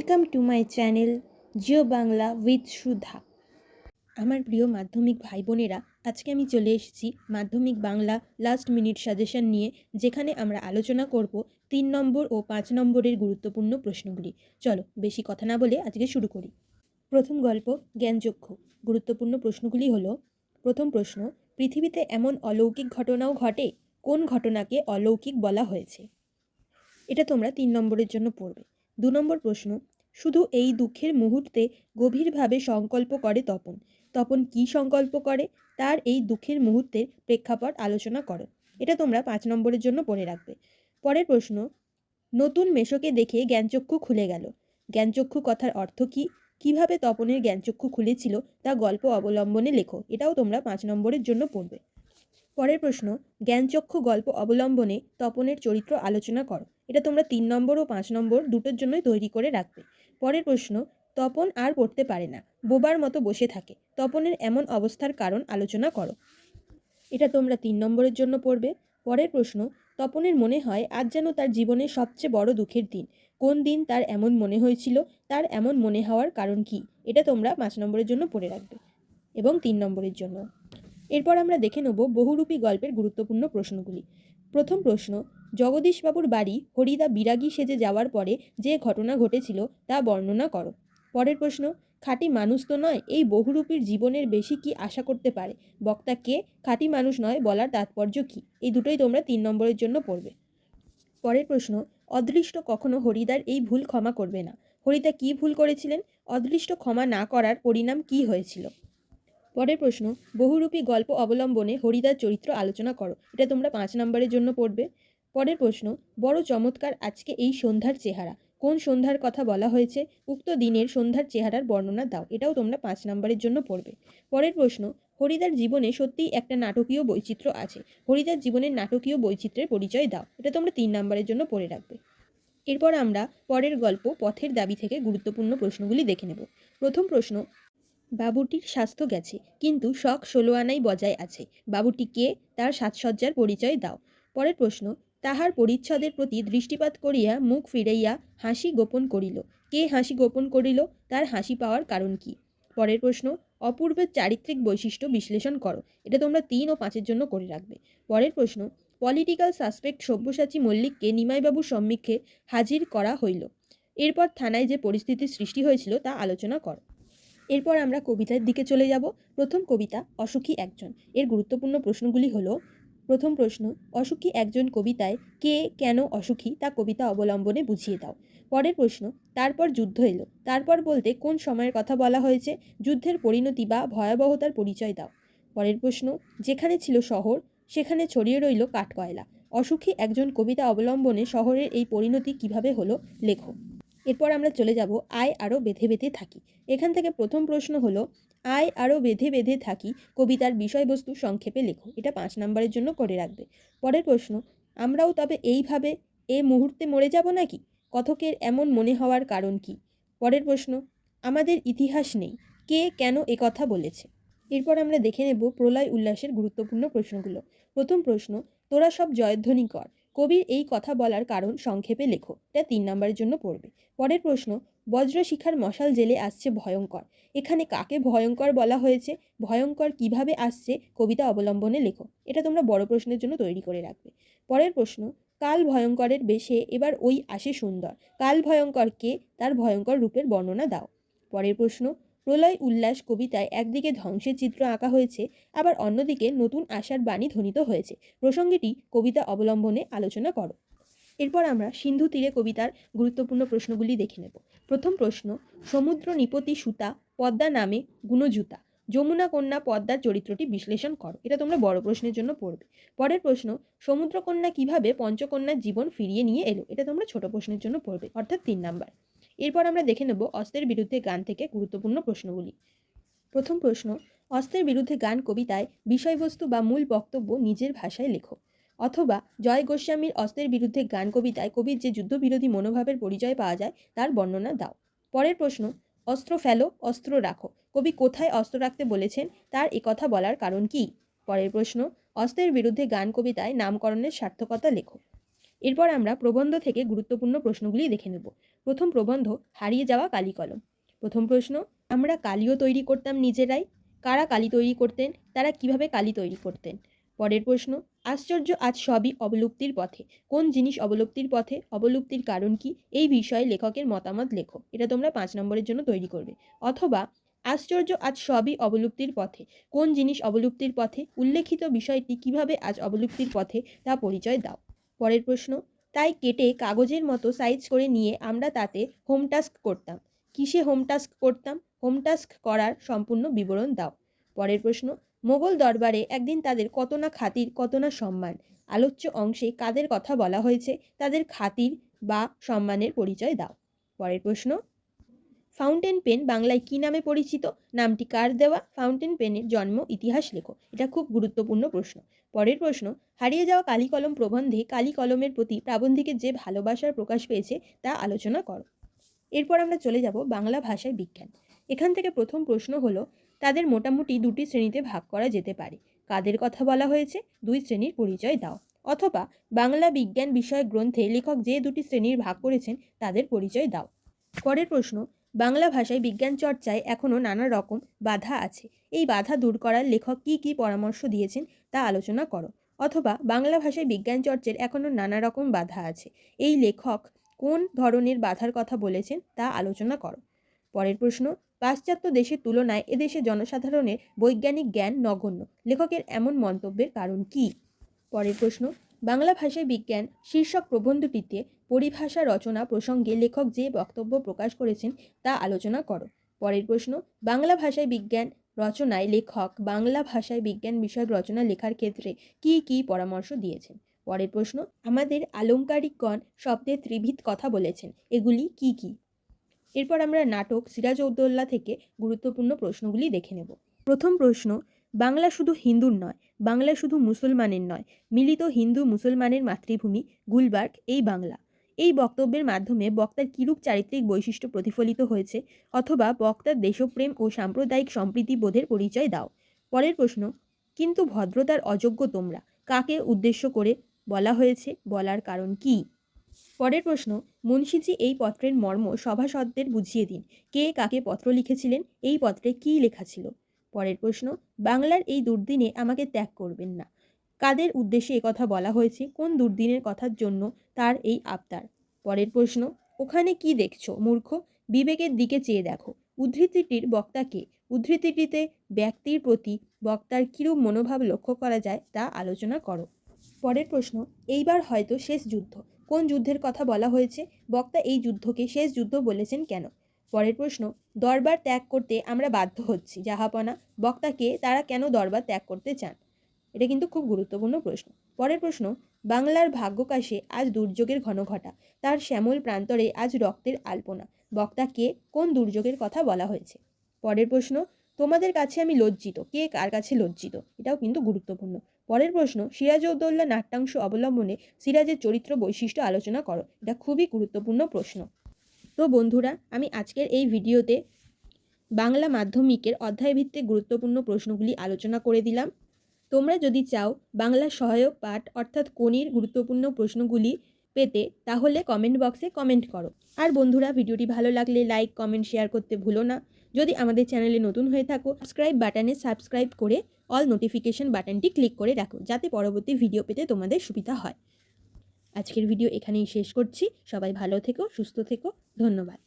Welcome to my channel Jio Bangla with Sudha. আমার প্রিয় মাধ্যমিক ভাই বোনেরা, আজকে আমি চলে এসেছি মাধ্যমিক বাংলা লাস্ট মিনিট সাজেশন নিয়ে, যেখানে আমরা আলোচনা করব 3 নম্বর ও 5 নম্বরের গুরুত্বপূর্ণ প্রশ্নগুলি। চলো বেশি কথা না বলে আজকে শুরু করি। প্রথম গল্প, জ্ঞানচক্ষু। গুরুত্বপূর্ণ প্রশ্নগুলি হলো: প্রথম প্রশ্ন, পৃথিবীতে এমন অলৌকিক ঘটনাও ঘটে, কোন ঘটনাকে অলৌকিক বলা হয়েছে? এটা তোমরা 3 নম্বরের জন্য পড়বে। 2 নম্বর প্রশ্ন, শুধু এই দুঃখের মুহূর্তে গভীরভাবে সংকল্প করে তপন। তপন কী সংকল্প করে, তার এই দুঃখের মুহূর্তের প্রেক্ষাপট আলোচনা করো। এটা তোমরা 5 নম্বরের জন্য পড়ে রাখবে। পরের প্রশ্ন, নতুন মেশোকে দেখে জ্ঞানচক্ষু খুলে গেল। জ্ঞানচক্ষু কথার অর্থ কী? কীভাবে তপনের জ্ঞানচক্ষু খুলেছিল তা গল্প অবলম্বনে লেখো। এটাও তোমরা 5 নম্বরের জন্য পড়বে। পরের প্রশ্ন, জ্ঞানচক্ষু গল্প অবলম্বনে তপনের চরিত্র আলোচনা করো। এটা তোমরা 3 নম্বর ও 5 নম্বর দুটোর জন্যই তৈরি করে রাখবে। পরের প্রশ্ন, তপন আর পড়তে পারে না, বোবার মতো বসে থাকে। তপনের এমন অবস্থার কারণ আলোচনা করো। এটা তোমরা 3 নম্বরের জন্য পড়বে। পরের প্রশ্ন, তপনের মনে হয় আজ যেন তার জীবনের সবচেয়ে বড় দুঃখের দিন। কোন দিন তার এমন মনে হয়েছিল, তার এমন মনে হওয়ার কারণ কি? এটা তোমরা 5 নম্বরের জন্য পড়ে রাখবে এবং 3 নম্বরের জন্য। এরপর আমরা দেখে নেব বহুরূপী গল্পের গুরুত্বপূর্ণ প্রশ্নগুলি। প্রথম প্রশ্ন, জগদীশবাবুর বাড়ি হরিদা বিরাগী সেজে যাওয়ার পরে যে ঘটনা ঘটেছিল তা বর্ণনা করো। পরের প্রশ্ন, খাঁটি মানুষ তো নয়, এই বহুরূপীর জীবনের বেশি কি আশা করতে পারে? বক্তা কে? খাঁটি মানুষ নয় বলার তাৎপর্য কী? এই দুটোই তোমরা 3 নম্বরের জন্য পড়বে। পরের প্রশ্ন, অদৃষ্ট কখনো হরিদার এই ভুল ক্ষমা করবে না। হরিদা কী ভুল করেছিলেন? অদৃষ্ট ক্ষমা না করার পরিণাম কী হয়েছিল? পরের প্রশ্ন, বহুরূপী গল্প অবলম্বনে হরিদার চরিত্র আলোচনা করো। এটা তোমরা 5 নম্বরের জন্য পড়বে। পরের প্রশ্ন, বড় চমৎকার আজকে এই সন্ধ্যার চেহারা। কোন সন্ধ্যার কথা বলা হয়েছে? উক্ত দিনের সন্ধ্যার চেহারার বর্ণনা দাও। এটাও তোমরা 5 নম্বরের জন্য পড়বে। পরের প্রশ্ন, হরিদার জীবনে সত্যিই একটা নাটকীয় বৈচিত্র্য আছে। হরিদার জীবনের নাটকীয় বৈচিত্র্যের পরিচয় দাও। এটা তোমরা 3 নম্বরের জন্য পড়ে রাখবে। এরপর আমরা পরের গল্প পথের দাবি থেকে গুরুত্বপূর্ণ প্রশ্নগুলি দেখে নেব। প্রথম প্রশ্ন, বাবুটির স্বাস্থ্য গেছে, কিন্তু শখ 16 আনাই বজায় আছে। বাবুটি কে? তার সাজসজ্জার পরিচয় দাও। পরের প্রশ্ন, তাহার পরিচ্ছদের প্রতি দৃষ্টিপাত করিয়া মুখ ফিরাইয়া হাসি গোপন করিল। কে হাসি গোপন করিল? তার হাসি পাওয়ার কারণ কি? পরের প্রশ্ন, অপূর্বের চারিত্রিক বৈশিষ্ট্য বিশ্লেষণ করো। এটা তোমরা 3 ও 5-এর জন্য করে রাখবে। পরের প্রশ্ন, পলিটিক্যাল সাসপেক্ট সব্যসাচী মল্লিককে নিমাইবাবুর সম্মুখে হাজির করা হইল। এরপর থানায় যে পরিস্থিতির সৃষ্টি হয়েছিল তা আলোচনা করো। এরপর আমরা কবিতার দিকে চলে যাব। প্রথম কবিতা, অসুখী একজন। এর গুরুত্বপূর্ণ প্রশ্নগুলি হলো: প্রথম প্রশ্ন, অসুখী একজন কবিতায় কে কেন অসুখী তা কবিতা অবলম্বনে বুঝিয়ে দাও। পরের প্রশ্ন, তারপর যুদ্ধ এলো। তারপর বলতে কোন সময়ের কথা বলা হয়েছে? যুদ্ধের পরিণতি বা ভয়াবহতার পরিচয় দাও। পরের প্রশ্ন, যেখানে ছিল শহর সেখানে ছড়িয়ে রইল কাঠকয়লা। অসুখী একজন কবিতা অবলম্বনে শহরের এই পরিণতি কিভাবে হলো লেখো। এরপর আমরা চলে যাব আয় আরও বেঁধে বেঁধে থাকি। এখান থেকে প্রথম প্রশ্ন হলো, আয় আরও বেঁধে বেঁধে থাকি কবিতার বিষয়বস্তু সংক্ষেপে লেখো। এটা 5 নম্বরের জন্য করে রাখবে। পরের প্রশ্ন, আমরাও তবে এইভাবে এ মুহূর্তে মরে যাব নাকি? কথকের এমন মনে হওয়ার কারণ কি? পরের প্রশ্ন, আমাদের ইতিহাস নেই, কে কেন কথা বলেছে? এরপর আমরা দেখে নেব প্রলয় উল্লাসের গুরুত্বপূর্ণ প্রশ্নগুলো। প্রথম প্রশ্ন, তোরা সব জয়ধ্বনি কর। কবির এই কথা বলার কারণ সংক্ষেপে লেখো। এটা 3 নম্বরের জন্য পড়বে। পরের প্রশ্ন, বজ্রশিখার মশাল জেলে আসছে ভয়ঙ্কর। এখানে কাকে ভয়ঙ্কর বলা হয়েছে? ভয়ঙ্কর কিভাবে আসছে কবিতা অবলম্বনে লেখো। এটা তোমরা বড় প্রশ্নের জন্য তৈরি করে রাখবে। পরের প্রশ্ন, কাল ভয়ঙ্করের বেশে এবার ওই আসে সুন্দর। কাল ভয়ঙ্কর কে? তার ভয়ঙ্কর রূপের বর্ণনা দাও। পরের প্রশ্ন, প্রলয় উল্লাস কবিতায় একদিকে ধ্বংসের চিত্র আঁকা হয়েছে, আবার অন্যদিকে নতুন আশার বাণী ধ্বনিত হয়েছে। প্রসঙ্গটি কবিতা অবলম্বনে আলোচনা করো। এরপর আমরা সিন্ধু তীরে কবিতার গুরুত্বপূর্ণ প্রশ্নগুলি দেখে নেব। প্রথম প্রশ্ন, সমুদ্র নিপতি সুতা পদ্মা নামে গুণজুতা। যমুনা কন্যা পদ্মার চরিত্রটি বিশ্লেষণ করো। এটা তোমরা বড় প্রশ্নের জন্য পড়বে। পরের প্রশ্ন, সমুদ্রকন্যা কিভাবে পঞ্চকন্যার জীবন ফিরিয়ে নিয়ে এলো। এটা তোমরা ছোট প্রশ্নের জন্য পড়বে, অর্থাৎ 3 নাম্বার। এরপর আমরা দেখে নেব অস্ত্রের বিরুদ্ধে গান থেকে গুরুত্বপূর্ণ প্রশ্নগুলি। প্রথম প্রশ্ন, অস্ত্রের বিরুদ্ধে গান কবিতায় বিষয়বস্তু বা মূল বক্তব্য নিজের ভাষায় লেখো। অথবা জয় গোস্বামীর অস্ত্রের বিরুদ্ধে গান কবিতায় কবির যে যুদ্ধবিরোধী মনোভাবের পরিচয় পাওয়া যায় তার বর্ণনা দাও। পরের প্রশ্ন, অস্ত্র ফেলো অস্ত্র রাখো। কবি কোথায় অস্ত্র রাখতে বলেছেন, তার একথা বলার কারণ কি? পরের প্রশ্ন, অস্ত্রের বিরুদ্ধে গান কবিতায় নামকরণের সার্থকতা লেখো। এরপর আমরা প্রবন্ধ থেকে গুরুত্বপূর্ণ প্রশ্নগুলি দেখে নেব। প্রথম প্রবন্ধ, হারিয়ে যাওয়া কালি কলম। প্রথম প্রশ্ন, আমরা কালিও তৈরি করতাম নিজেরাই। কারা কালি তৈরি করতেন? তারা কিভাবে কালি তৈরি করতেন? পরের প্রশ্ন, আশ্চর্য আজ সবই অবলুপ্তির পথে। কোন জিনিস অবলুপ্তির পথে? অবলুপ্তির কারণ কি? এই বিষয়ে লেখকের মতামত লেখো। এটা তোমরা 5 নম্বরের জন্য তৈরি করবে। অথবা আশ্চর্য আজ সবই অবলুপ্তির পথে। কোন জিনিস অবলুপ্তির পথে? উল্লেখিত বিষয়টি কিভাবে আজ অবলুপ্তির পথে তা পরিচয় দাও। পরের প্রশ্ন, তাই কেটে কাগজের মতো সাইজ করে নিয়ে আমরা তাতে হোম টাস্ক করতাম। কিসে হোম টাস্ক করতাম? হোম টাস্ক করার সম্পূর্ণ বিবরণ দাও। পরের প্রশ্ন, মোগল দরবারে একদিন তাদের কত না খাতির, কত না সম্মান। আলোচ্য অংশে কাদের কথা বলা হয়েছে? তাদের খাতির বা সম্মানের পরিচয় দাও। পরের প্রশ্ন, ফাউন্টেন পেন বাংলায় কী নামে পরিচিত? নামটি কার দেওয়া? ফাউন্টেন পেনের জন্ম ইতিহাস লেখো। এটা খুব গুরুত্বপূর্ণ প্রশ্ন। পরের প্রশ্ন, হারিয়ে যাওয়া কালি কলম প্রবন্ধে কালি কলমের প্রতি প্রাবন্ধিকের যে ভালোবাসার প্রকাশ পেয়েছে তা আলোচনা করো। এরপর আমরা চলে যাব বাংলা ভাষায় বিজ্ঞান। এখান থেকে প্রথম প্রশ্ন হলো, তাদের মোটামুটি 2টি শ্রেণীতে ভাগ করা যেতে পারে। কাদের কথা বলা হয়েছে? 2 শ্রেণীর পরিচয় দাও। অথবা বাংলা বিজ্ঞান বিষয়ক গ্রন্থে লেখক যে 2টি শ্রেণীর ভাগ করেছেন তাদের পরিচয় দাও। পরের প্রশ্ন, বাংলা ভাষায় বিজ্ঞান চর্চায় এখনও নানা রকম বাধা আছে। এই বাধা দূর করার লেখক কী কী পরামর্শ দিয়েছেন তা আলোচনা করো। অথবা বাংলা ভাষায় বিজ্ঞান চর্চার এখনও নানা রকম বাধা আছে। এই লেখক কোন ধরনের বাধার কথা বলেছেন তা আলোচনা করো। পরের প্রশ্ন, পাশ্চাত্য দেশের তুলনায় এদেশে জনসাধারণের বৈজ্ঞানিক জ্ঞান নগণ্য। লেখকের এমন মন্তব্যের কারণ কী? পরের প্রশ্ন, বাংলা ভাষায় বিজ্ঞান শীর্ষক প্রবন্ধটিতে পরিভাষা রচনা প্রসঙ্গে লেখক যে বক্তব্য প্রকাশ করেছেন তা আলোচনা করো। পরের প্রশ্ন, বাংলা ভাষায় বিজ্ঞান রচনায় লেখক বাংলা ভাষায় বিজ্ঞান বিষয়ক রচনা লেখার ক্ষেত্রে কী কী পরামর্শ দিয়েছেন। পরের প্রশ্ন, আমাদের আলংকারিকগণ শব্দের ত্রিভিদ কথা বলেছেন, এগুলি কি কি? এরপর আমরা নাটক সিরাজউদ্দৌলা থেকে গুরুত্বপূর্ণ প্রশ্নগুলি দেখে নেব। প্রথম প্রশ্ন, বাংলা শুধু হিন্দুর নয়, বাংলা শুধু মুসলমানের নয়, মিলিত হিন্দু মুসলমানের মাতৃভূমি, গুলবার্গ এই বাংলা। এই বক্তব্যের মাধ্যমে বক্তার কিরূপ চারিত্রিক বৈশিষ্ট্য প্রতিফলিত হয়েছে? অথবা বক্তার দেশপ্রেম ও সাম্প্রদায়িক সম্প্রীতি বোধের পরিচয় দাও। পরের প্রশ্ন, কিন্তু ভদ্রতার অযোগ্য তোমরা কাকে উদ্দেশ্য করে বলা হয়েছে? বলার কারণ কি? পরের প্রশ্ন, মুন্সিজি এই পত্রের মর্ম সভাসদদের বুঝিয়ে দিন। কে কাকে পত্র লিখেছিলেন? এই পত্রে কী লেখা ছিল? পরের প্রশ্ন, বাংলার এই দুর্দিনে আমাকে ত্যাগ করবেন না। কাদের উদ্দেশ্যে একথা বলা হয়েছে? কোন দুর্দিনের কথার জন্য তার এই আবদার? পরের প্রশ্ন, ওখানে কি দেখছো মূর্খ? বিবেকের দিকে চেয়ে দেখো। উদ্ধৃতিটির বক্তা কে? উদ্ধৃতিটিতে ব্যক্তির প্রতি বক্তার কিরূপ মনোভাব লক্ষ্য করা যায় তা আলোচনা করো। পরের প্রশ্ন, এইবার হয়তো শেষ যুদ্ধ। কোন যুদ্ধের কথা বলা হয়েছে? বক্তা এই যুদ্ধকে শেষ যুদ্ধ বলেছেন কেন? পরের প্রশ্ন, দরবার ত্যাগ করতে আমরা বাধ্য হচ্ছি জাহাপনা। বক্তাকে তারা কেন দরবার ত্যাগ করতে চান? এটা কিন্তু খুব গুরুত্বপূর্ণ প্রশ্ন। পরের প্রশ্ন, বাংলার ভাগ্যকাশে আজ দুর্যোগের ঘনঘটা, তার শ্যামল প্রান্তরে আজ রক্তের আলপনা। বক্তা কে? কোন দুর্যোগের কথা বলা হয়েছে? পরের প্রশ্ন, তোমাদের কাছে আমি লজ্জিত। কে কার কাছে লজ্জিত? এটাও কিন্তু গুরুত্বপূর্ণ। পরের প্রশ্ন, সিরাজউদ্দৌলা নাট্যাংশ অবলম্বনে সিরাজের চরিত্র বৈশিষ্ট্য আলোচনা করো। এটা খুবই গুরুত্বপূর্ণ প্রশ্ন। তো বন্ধুরা, আমি আজকের এই ভিডিওতে বাংলা মাধ্যমিকের অধ্যায়ভিত্তিক গুরুত্বপূর্ণ প্রশ্নগুলি আলোচনা করে দিলাম। তোমরা যদি চাও বাংলা সহায়ক পাঠ অর্থাৎ কোনির গুরুত্বপূর্ণ প্রশ্নগুলি পেতে, তাহলে কমেন্ট বক্সে কমেন্ট করো। আর বন্ধুরা, ভিডিওটি ভালো লাগলে লাইক, কমেন্ট, শেয়ার করতে ভুলো না। যদি আমাদের চ্যানেলে নতুন হয়ে থাকো, সাবস্ক্রাইব বাটনে সাবস্ক্রাইব করে অল নোটিফিকেশন বাটনটি ক্লিক করে রাখো, যাতে পরবর্তী ভিডিও পেতে তোমাদের সুবিধা হয়। আজকের ভিডিও এখানেই শেষ করছি। সবাই ভালো থেকো, সুস্থ থেকো। ধন্যবাদ।